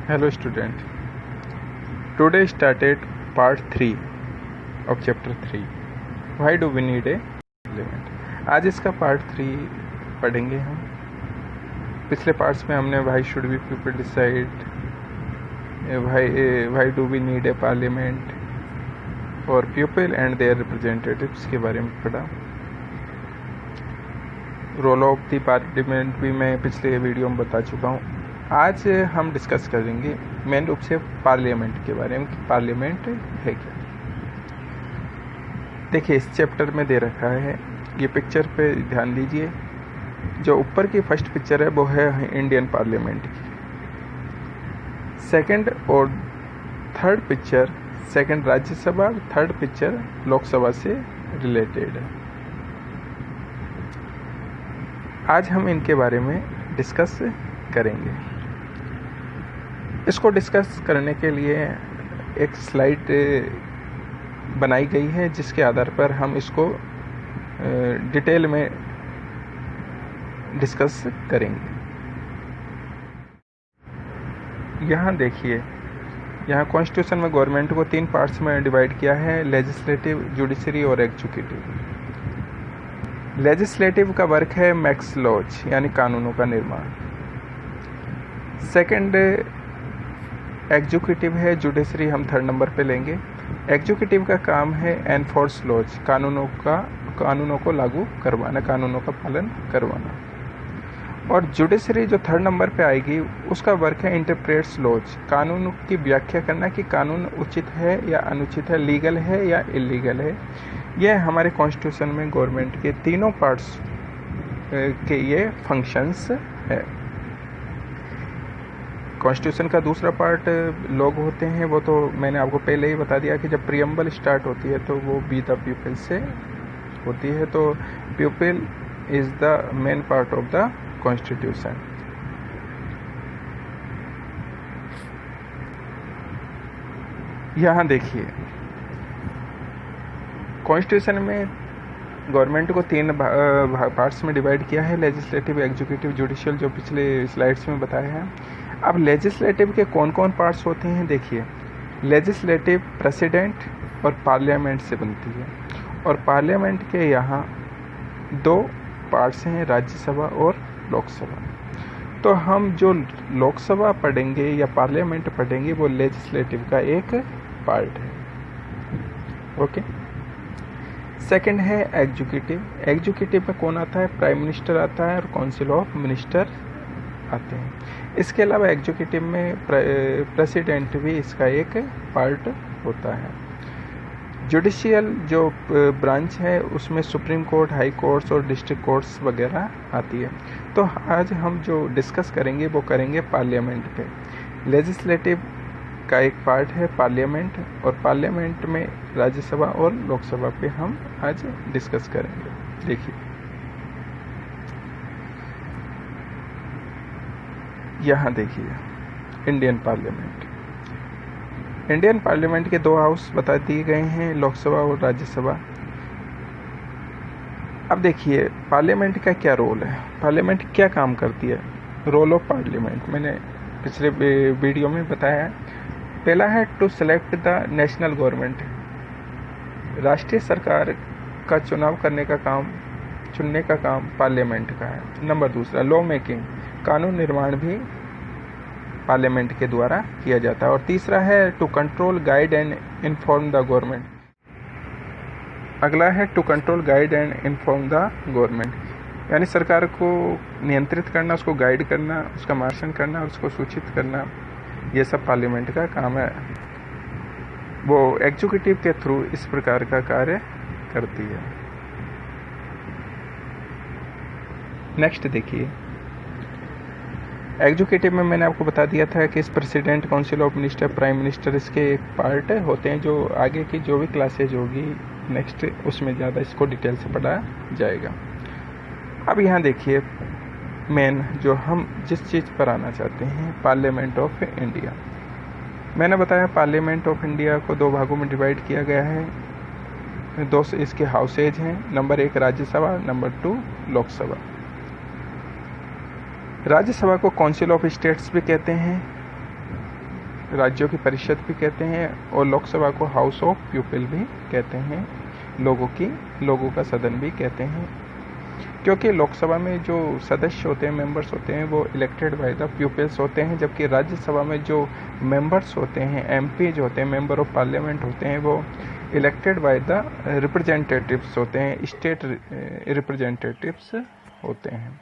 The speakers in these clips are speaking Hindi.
Hello student. Today started part 3 of chapter 3. Why do we need a parliament? आज इसका पार्ट 3 पढ़ेंगे हम. पिछले पार्ट्स में हमने why should we people decide, why do we need a parliament और people and their representatives के बारे में पढ़ा. रोल ऑफ द पार्लियामेंट भी मैं पिछले वीडियो में बता चुका हूँ. आज हम डिस्कस करेंगे मेन रूप से पार्लियामेंट के बारे में कि पार्लियामेंट है क्या. देखिए इस चैप्टर में दे रखा है, ये पिक्चर पे ध्यान दीजिए. जो ऊपर की फर्स्ट पिक्चर है वो है इंडियन पार्लियामेंट की. सेकंड और third picture, second Rajya Sabha, third picture Lok Sabha से रिलेटेड है. आज हम इनके बारे में डिस्कस करेंगे. इसको डिस्कस करने के लिए एक स्लाइड बनाई गई है जिसके आधार पर हम इसको डिटेल में डिस्कस करेंगे. यहाँ देखिए, यहाँ कॉन्स्टिट्यूशन में गवर्नमेंट को 3 पार्ट्स में डिवाइड किया है, लेजिस्लेटिव, जुडिशरी और एग्जीक्यूटिव. लेजिस्लेटिव का वर्क है मैक्स लॉज यानी कानूनों का निर्माण. सेकंड एग्जीक्यूटिव है, जुडिशरी हम 3rd नंबर पे लेंगे. एग्जीक्यूटिव का काम है एनफोर्स लॉज, कानूनों को लागू करवाना, कानूनों का पालन करवाना. और जुडिशरी जो 3rd नंबर पे आएगी उसका वर्क है इंटरप्रेट्स लॉज, कानून की व्याख्या करना कि कानून उचित है या अनुचित है, लीगल है या इलीगल है. यह हमारे कॉन्स्टिट्यूशन में गवर्नमेंट के तीनों पार्ट्स के ये फंक्शंस है. कॉन्स्टिट्यूशन का दूसरा पार्ट लोग होते हैं, वो तो मैंने आपको पहले ही बता दिया कि जब प्रियम्बल स्टार्ट होती है तो वो बी द पीपल से होती है. तो people is the main part of the constitution. यहाँ देखिए कॉन्स्टिट्यूशन में गवर्नमेंट को 3 पार्ट्स में डिवाइड किया है, लेजिस्लेटिव, एग्जीक्यूटिव, जुडिशियल, जो पिछले स्लाइड्स में बताया है. अब लेजिस्लेटिव के कौन कौन पार्ट्स होते हैं देखिए. लेजिस्लेटिव प्रेसिडेंट और पार्लियामेंट से बनती है, और पार्लियामेंट के यहाँ 2 पार्ट्स हैं, राज्यसभा और लोकसभा. तो हम जो लोकसभा पढ़ेंगे या पार्लियामेंट पढ़ेंगे वो लेजिस्लेटिव का एक पार्ट है. ओके. सेकंड है एग्जीक्यूटिव. एग्जीक्यूटिव में कौन आता है? प्राइम मिनिस्टर आता है और काउंसिल ऑफ मिनिस्टर आते हैं. इसके अलावा एग्जीक्यूटिव में प्रेसिडेंट भी इसका एक पार्ट होता है. जुडिशियल जो ब्रांच है उसमें सुप्रीम कोर्ट, हाई कोर्ट्स और डिस्ट्रिक्ट कोर्ट्स वगैरह आती है. तो आज हम जो डिस्कस करेंगे वो करेंगे पार्लियामेंट पे. लेजिस्लेटिव का एक पार्ट है पार्लियामेंट, और पार्लियामेंट में राज्यसभा और लोकसभा पे हम आज डिस्कस करेंगे. देखिए यहाँ देखिए इंडियन पार्लियामेंट. इंडियन पार्लियामेंट के 2 हाउस बता दिए गए हैं, लोकसभा और राज्यसभा. अब देखिए पार्लियामेंट का क्या रोल है, पार्लियामेंट क्या काम करती है. रोल ऑफ पार्लियामेंट मैंने पिछले वीडियो में बताया है. पहला है to select the national government, राष्ट्रीय सरकार का चुनाव करने का काम, चुनने का काम पार्लियामेंट का है. नंबर 2 लॉ मेकिंग, कानून निर्माण भी पार्लियामेंट के द्वारा किया जाता है. और तीसरा है to control, guide and inform the government. अगला है to control, guide and inform the government, यानी सरकार को नियंत्रित करना, उसको गाइड करना, उसका मार्गदर्शन करना और उसको सूचित करना, ये सब पार्लियामेंट का काम है. वो एग्जीक्यूटिव के थ्रू इस प्रकार का कार्य करती है. नेक्स्ट देखिए, एग्जीक्यूटिव में मैंने आपको बता दिया था कि इस president, council of minister, prime minister इसके एक पार्ट होते हैं. जो आगे की जो भी क्लासेज होगी नेक्स्ट उसमें ज़्यादा इसको डिटेल से पढ़ा जाएगा. अब यहाँ देखिए मेन जो हम जिस चीज़ पर आना चाहते हैं, पार्लियामेंट ऑफ इंडिया. मैंने बताया पार्लियामेंट ऑफ इंडिया को 2 भागों में डिवाइड किया गया है. 2 इसके हाउसेज हैं, नंबर 1 राज्यसभा, नंबर 2 लोकसभा. राज्यसभा को काउंसिल ऑफ स्टेट्स भी कहते हैं, राज्यों की परिषद भी कहते हैं, और लोकसभा को हाउस ऑफ पीपल भी कहते हैं, लोगों का सदन भी कहते हैं, क्योंकि लोकसभा में जो सदस्य होते हैं, मेंबर्स होते हैं, वो इलेक्टेड बाय द पीपल्स होते हैं, जबकि राज्यसभा में जो मेंबर्स होते हैं, एमपीज होते हैं, मेंबर ऑफ पार्लियामेंट होते हैं, वो इलेक्टेड बाय द रिप्रेजेंटेटिव्स होते हैं, स्टेट रिप्रेजेंटेटिव्स होते हैं।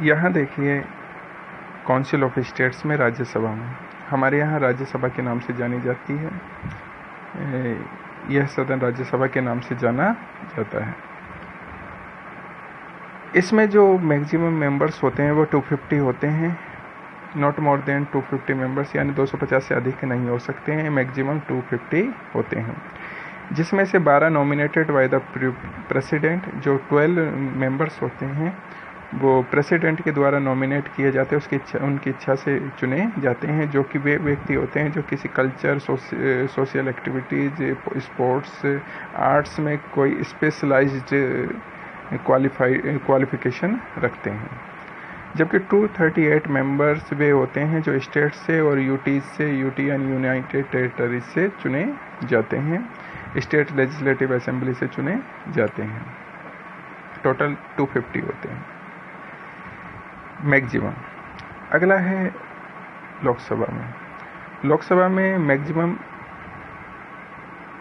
यहाँ देखिए काउंसिल ऑफ स्टेट्स में राज्यसभा में, हमारे यहाँ राज्यसभा के नाम से जानी जाती है, यह सदन राज्यसभा के नाम से जाना जाता है। इसमें जो मैक्सिमम मेंबर्स होते हैं वो 250 होते हैं, नॉट मोर देन 250 मेंबर्स, यानी 250 से अधिक नहीं हो सकते हैं, मैक्सिमम 250 होते हैं, जिसमें से 12 नॉमिनेटेड बाय द प्रेसिडेंट। जो 12 मेंबर्स होते हैं वो प्रेसिडेंट के द्वारा नॉमिनेट किए जाते हैं, उनकी इच्छा से चुने जाते हैं, जो कि वे व्यक्ति होते हैं जो किसी culture, social activities, sports, arts में कोई स्पेशलाइज्ड क्वालिफिकेशन रखते हैं। जबकि 238 मेंबर्स वे होते हैं जो स्टेट से और यूटी एंड यूनाइटेड टेरिटरी से चुने जाते हैं, स्टेट लेजिस्लेटिव असेंबली से चुने जाते हैं। टोटल 250 होते हैं मैक्सिमम। अगला है लोकसभा में मैक्सिमम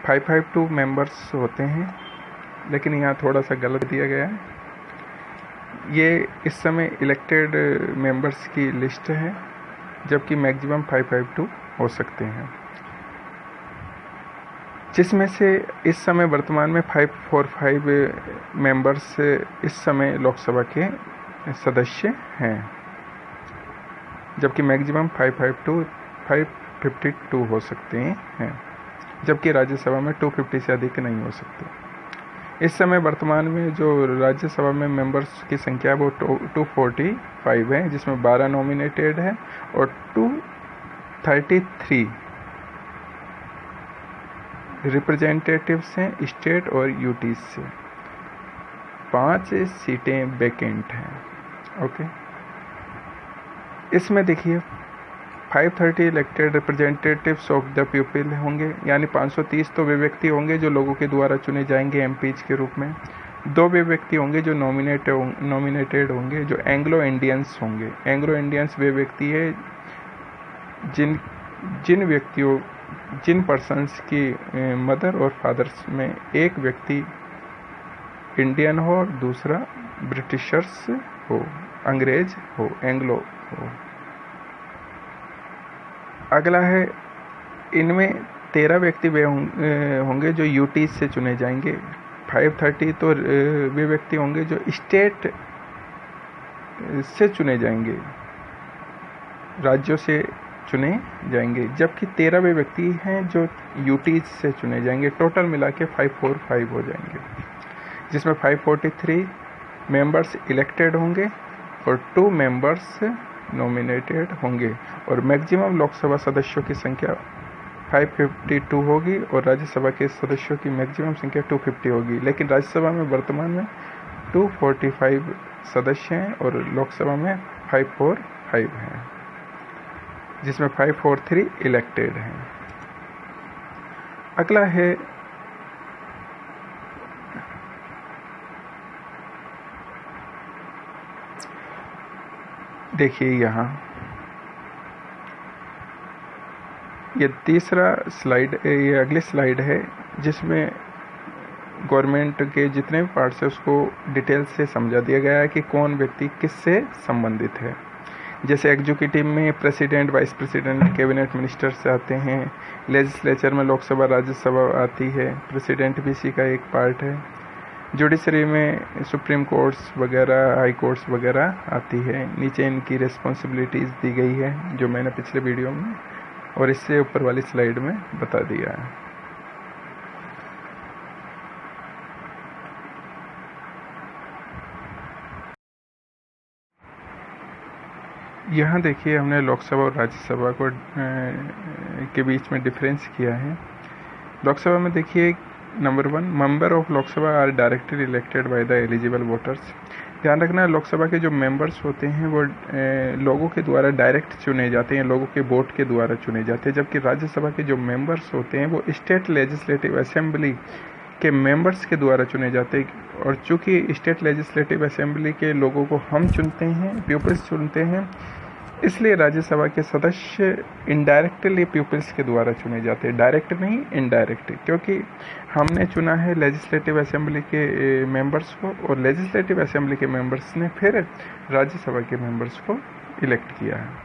552 मेंबर्स होते हैं, लेकिन यहाँ थोड़ा सा गलत दिया गया है। ये इस समय इलेक्टेड मेंबर्स की लिस्ट है, जबकि मैक्सिमम 552 हो सकते हैं, जिसमें से इस समय वर्तमान में 545 मेंबर्स इस समय लोकसभा के सदस्य हैं, जबकि मैक्सिमम 552 हो सकते हैं, जबकि राज्यसभा में 250 से अधिक नहीं हो सकते। इस समय वर्तमान में जो राज्यसभा में मेंबर्स की संख्या वो 245 है, जिसमें 12 नॉमिनेटेड है और 233 रिप्रेजेंटेटिव्स हैं स्टेट और यूटीज से। 5 सीटें वैकेंट हैं। ओके, इसमें देखिए 530 elected representatives of the people होंगे, यानी 530 तो वे व्यक्ति होंगे जो लोगों के द्वारा चुने जाएंगे एमपीज के रूप में। 2 वे व्यक्ति होंगे जो नॉमिनेटेड होंगे, जो एंग्लो इंडियंस होंगे। एंग्लो इंडियंस वे व्यक्ति है जिन पर्सन्स की मदर और फादर्स में एक व्यक्ति इंडियन हो और दूसरा ब्रिटिशर्स हो, अंग्रेज हो, एंग्लो हो। अगला है, इनमें 13 व्यक्ति वे होंगे जो यूटी से चुने जाएंगे। 530 तो वे व्यक्ति होंगे जो स्टेट से चुने जाएंगे, राज्यों से चुने जाएंगे, जबकि 13 वे व्यक्ति हैं जो यूटी से चुने जाएंगे। टोटल मिला के 545 हो जाएंगे, जिसमें 543 मेंबर्स इलेक्टेड होंगे और 2 मेंबर्स नॉमिनेटेड होंगे, और मैक्सिमम लोकसभा सदस्यों की संख्या 552 होगी और राज्यसभा के सदस्यों की मैक्सिमम संख्या 250 होगी। लेकिन राज्यसभा में वर्तमान में 245 सदस्य हैं और लोकसभा में 545 हैं, जिसमें 543 इलेक्टेड हैं। अगला है देखिए, यहाँ ये तीसरा स्लाइड, ये अगली स्लाइड है, जिसमें गवर्नमेंट के जितने भी पार्ट्स हैं उसको डिटेल से समझा दिया गया है कि कौन व्यक्ति किससे संबंधित है। जैसे एग्जीक्यूटिव में president, vice president, cabinet minister से आते हैं। लेजिस्लेचर में लोकसभा, राज्यसभा आती है, प्रेसिडेंट भी इसी का एक पार्ट है। जुडिशरी में सुप्रीम कोर्ट्स वगैरह, हाई कोर्ट्स वगैरह आती है। नीचे इनकी रिस्पॉन्सिबिलिटीज़ दी गई है, जो मैंने पिछले वीडियो में और इससे ऊपर वाली स्लाइड में बता दिया है। यहाँ देखिए, हमने लोकसभा और राज्यसभा को के बीच में डिफरेंस किया है। लोकसभा में देखिए, number 1, member of Lok Sabha are directly elected by the eligible voters. ध्यान रखना, लोकसभा के जो मेंबर्स होते हैं वो लोगों के द्वारा डायरेक्ट चुने जाते हैं, लोगों के वोट के द्वारा चुने जाते हैं, जबकि राज्यसभा के जो मेंबर्स होते हैं वो स्टेट लेजिस्लेटिव असेंबली के मेंबर्स के द्वारा चुने जाते हैं। और चूंकि स्टेट लेजिस्लेटिव असेंबली के लोगों को हम चुनते हैं, पीपल्स चुनते हैं, इसलिए राज्यसभा के सदस्य इनडायरेक्टली पीपल्स के द्वारा चुने जाते हैं, डायरेक्ट नहीं इनडायरेक्ट, क्योंकि हमने चुना है लेजिस्लेटिव असेंबली के मेंबर्स को और लेजिस्लेटिव असेंबली के मेंबर्स ने फिर राज्यसभा के मेंबर्स को इलेक्ट किया है।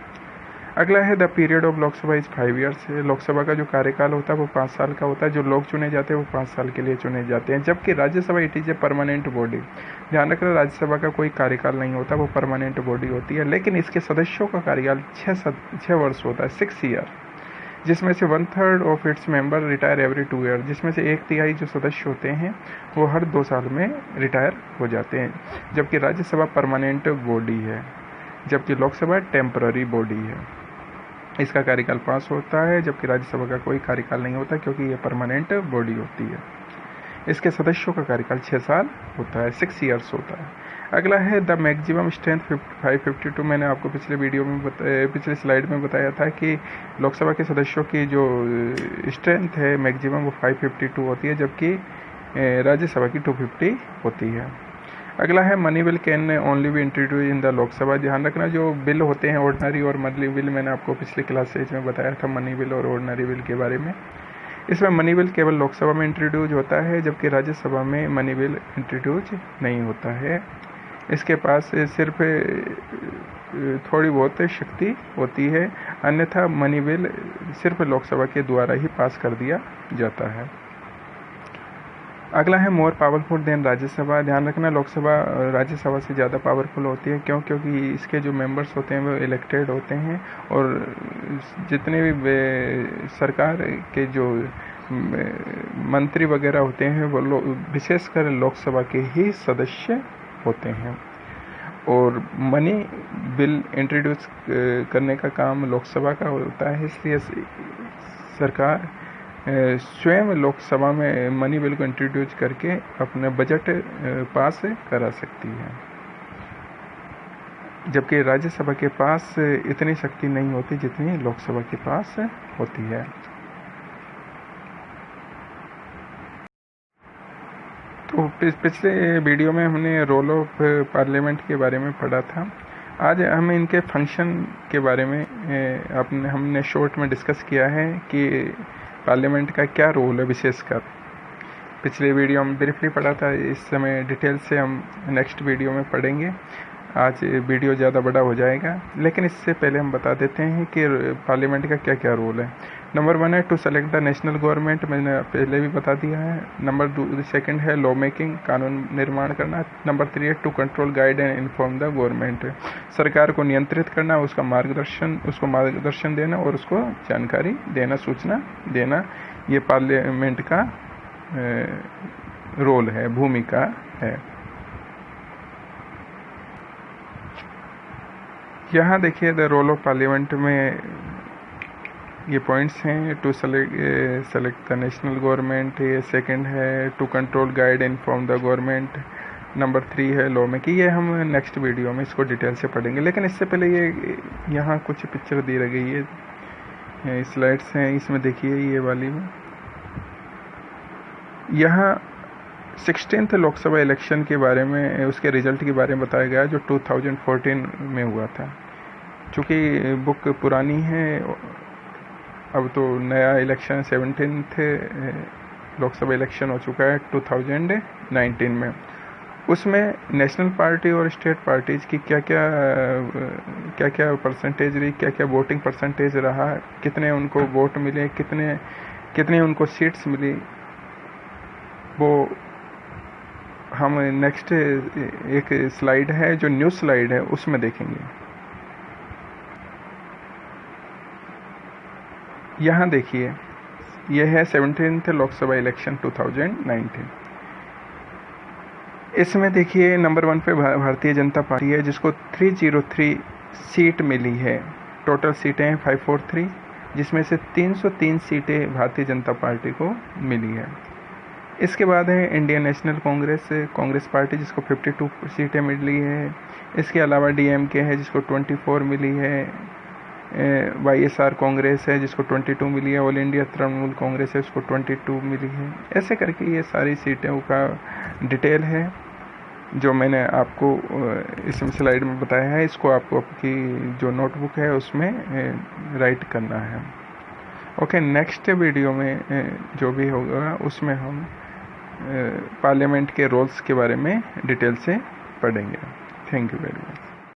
अगला है the period of Lok Sabha is 5 years. Lok Sabha का जो कार्यकाल होता है वो 5 साल का होता है। जो लोग चुने जाते हैं वो 5 साल के लिए चुने जाते हैं, जबकि Rajya Sabha it is a permanent body. ध्यान रखना, राज्यसभा का कोई कार्यकाल नहीं होता, वो परमानेंट बॉडी होती है, लेकिन इसके सदस्यों का कार्यकाल 6 वर्ष होता है, 6 ईयर, जिसमें से 1/3 of its member retire every 2 year, जिसमें से 1/3 जो सदस्य होते हैं वो हर 2 साल में रिटायर हो जाते हैं। जबकि राज्यसभा परमानेंट बॉडी है, जबकि लोकसभा टेम्पररी बॉडी है। इसका कार्यकाल 5 होता है, जबकि राज्यसभा का कोई कार्यकाल नहीं होता, क्योंकि ये परमानेंट बॉडी होती है। इसके सदस्यों का कार्यकाल 6 साल होता है, 6 ईयर्स होता है। अगला है द मैक्सिमम स्ट्रेंथ 552। मैंने आपको पिछले वीडियो में पिछले स्लाइड में बताया था कि लोकसभा के सदस्यों की जो स्ट्रेंथ है मैक्सिमम वो 552 होती है, जबकि राज्यसभा की 250 होती है। अगला है money bill can only be introduce in the Lok Sabha. ध्यान रखना, जो बिल होते हैं ऑर्डिनरी और मनी बिल, मैंने आपको पिछली क्लासेज में बताया था मनी बिल और ऑर्डिनरी बिल के बारे में। इसमें मनी बिल केवल लोकसभा में इंट्रोड्यूस होता है, जबकि राज्यसभा में मनी बिल इंट्रोड्यूस नहीं होता है। इसके पास सिर्फ थोड़ी बहुत शक्ति होती है, अन्यथा मनी बिल सिर्फ लोकसभा के द्वारा ही पास कर दिया जाता है। अगला है मोर पावरफुल देन राज्यसभा। ध्यान रखना, लोकसभा राज्यसभा से ज़्यादा पावरफुल होती है, क्योंकि इसके जो मेंबर्स होते हैं वो इलेक्टेड होते हैं, और जितने भी सरकार के जो मंत्री वगैरह होते हैं वो विशेषकर लोकसभा के ही सदस्य होते हैं। और मनी बिल इंट्रोड्यूस करने का काम लोकसभा का होता है, इसलिए सरकार स्वयं लोकसभा में मनी बिल को इंट्रोड्यूस करके अपना बजट पास करा सकती है, जबकि राज्यसभा के पास इतनी शक्ति नहीं होती जितनी लोकसभा के पास होती है। तो पिछले वीडियो में हमने रोल ऑफ पार्लियामेंट के बारे में पढ़ा था। आज हम इनके फंक्शन के बारे में हमने शॉर्ट में डिस्कस किया है कि पार्लियामेंट का क्या रोल है विशेषकर। पिछले वीडियो में ब्रीफली पढ़ा था, इस समय डिटेल से हम नेक्स्ट वीडियो में पढ़ेंगे। आज वीडियो ज़्यादा बड़ा हो जाएगा, लेकिन इससे पहले हम बता देते हैं कि पार्लियामेंट का क्या क्या रोल है। नंबर 1 है to select the national government, मैंने पहले भी बता दिया है। नंबर 2 है लॉ मेकिंग, कानून निर्माण करना। नंबर 3 है to control guide and inform the government, सरकार को नियंत्रित करना, उसको मार्गदर्शन देना और उसको जानकारी देना, सूचना देना। ये पार्लियामेंट का रोल है, भूमिका है। यहाँ देखिए द रोल ऑफ पार्लियामेंट में ये पॉइंट्स हैं। To select the national government, ये 2 है to control guide inform the government. Number 3 है लॉ में, कि ये हम नेक्स्ट वीडियो में इसको डिटेल से पढ़ेंगे। लेकिन इससे पहले ये यहाँ कुछ पिक्चर दी गई है, स्लाइड्स हैं, इसमें देखिए ये वाली में यहाँ 16th लोकसभा इलेक्शन के बारे में, उसके रिजल्ट के बारे में बताया गया जो 2014 में हुआ था। चूँकि बुक पुरानी है, अब तो नया इलेक्शन 17th लोकसभा इलेक्शन हो चुका है 2019 में। उसमें नेशनल पार्टी और स्टेट पार्टीज की क्या क्या परसेंटेज रही, क्या क्या वोटिंग परसेंटेज रहा, कितने उनको वोट मिले, कितने उनको सीट्स मिली, वो हम नेक्स्ट एक स्लाइड है जो न्यूज़ स्लाइड है उसमें देखेंगे। यहाँ देखिए यह है 17th लोकसभा इलेक्शन 2019। इसमें देखिए नंबर 1 पे भारतीय जनता पार्टी है, जिसको 303 सीट मिली है। टोटल सीटें हैं 543, जिसमें से 303 सीटें भारतीय जनता पार्टी को मिली है। इसके बाद है इंडियन नेशनल कांग्रेस पार्टी, जिसको 52 सीटें मिली है। इसके अलावा DMK है, जिसको 24 मिली है। YSR कांग्रेस है, जिसको 22 मिली है। ऑल इंडिया तृणमूल कांग्रेस है, उसको 22 मिली है। ऐसे करके ये सारी सीटों का डिटेल है जो मैंने आपको इस स्लाइड में बताया है। इसको आपको आपकी जो नोटबुक है उसमें राइट करना है। ओके, नेक्स्ट वीडियो में जो भी होगा उसमें हम पार्लियामेंट के रोल्स के बारे में डिटेल से पढ़ेंगे। Thank you very much.